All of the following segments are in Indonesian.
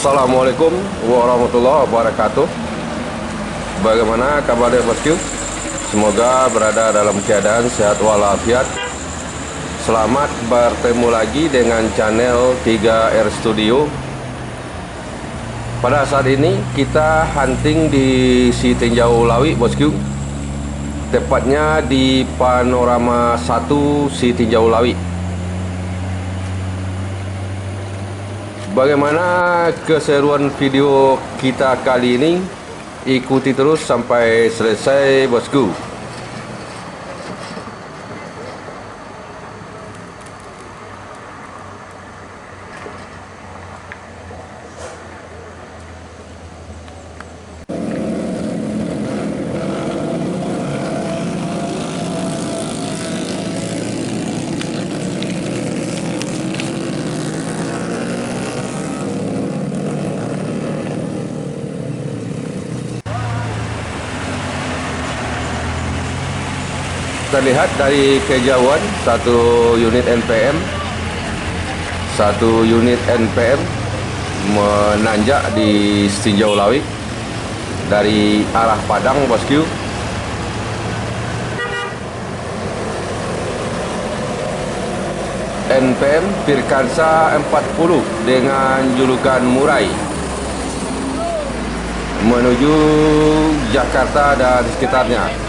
Assalamualaikum warahmatullahi wabarakatuh. Bagaimana kabarnya bosku? Semoga berada dalam keadaan sehat walafiat. Selamat bertemu lagi dengan channel 3R Studio. Pada saat ini kita hunting di Sitinjau Lawi bosku, tepatnya di Panorama 1 Sitinjau Lawi. Bagaimana keseruan video kita kali ini? Ikuti terus sampai selesai bosku. Terlihat dari kejauhan satu unit NPM menanjak di Sitinjau Lawi dari arah Padang bosku. NPM Firkansa 40 dengan julukan Murai menuju Jakarta dan sekitarnya.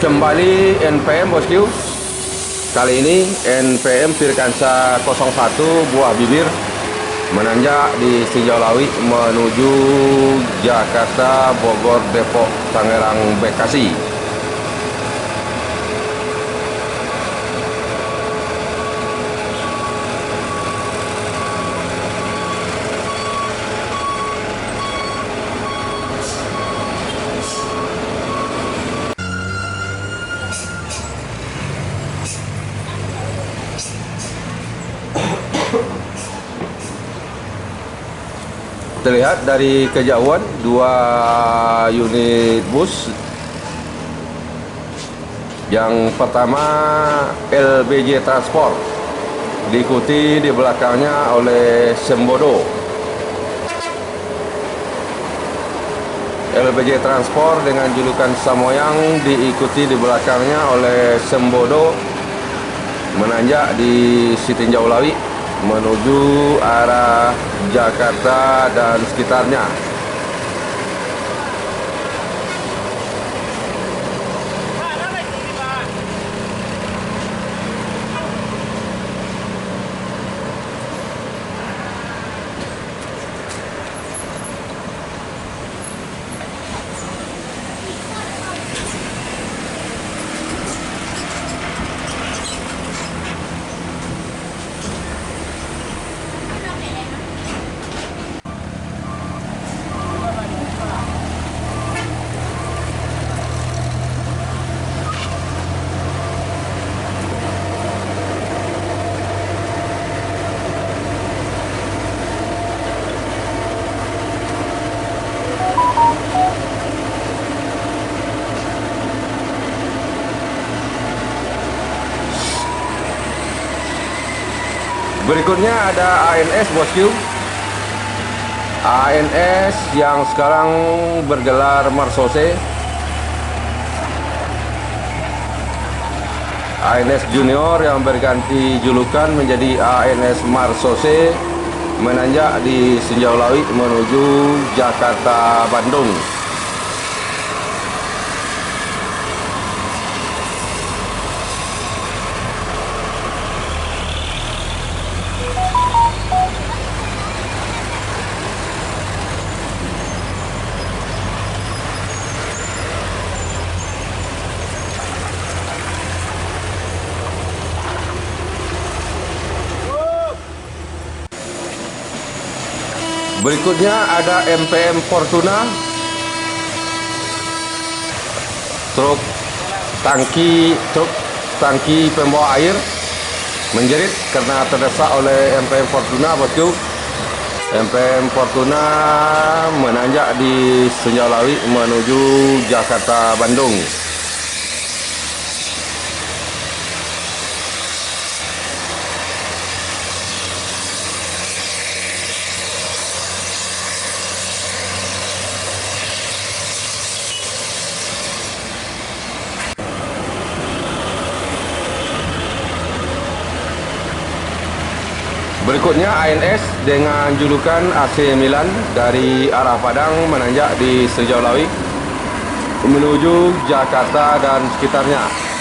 Kembali NPM bosku. Kali ini NPM Firkansa 01 Buah Bibir menanjak di Sitinjau Lawi menuju Jakarta, Bogor, Depok, Tangerang, Bekasi. Terlihat dari kejauhan dua unit bus. Yang pertama LBJ Transport, diikuti di belakangnya oleh Sembodo. LBJ Transport dengan julukan Samoyang diikuti di belakangnya oleh Sembodo menanjak di Sitinjau Lawi menuju arah Jakarta dan sekitarnya. Berikutnya ada ANS bosku. ANS yang sekarang bergelar Marsose. ANS Junior yang berganti julukan menjadi ANS Marsose menanjak di Sitinjau Lawi menuju Jakarta, Bandung. Berikutnya ada MPM Fortuna, truk tangki pembawa air menjerit karena terdesak oleh MPM Fortuna, bosku. MPM Fortuna menanjak di Senjalawi menuju Jakarta Bandung. Berikutnya ANS dengan julukan AC Milan dari arah Padang menanjak di Senjalawi menuju Jakarta dan sekitarnya.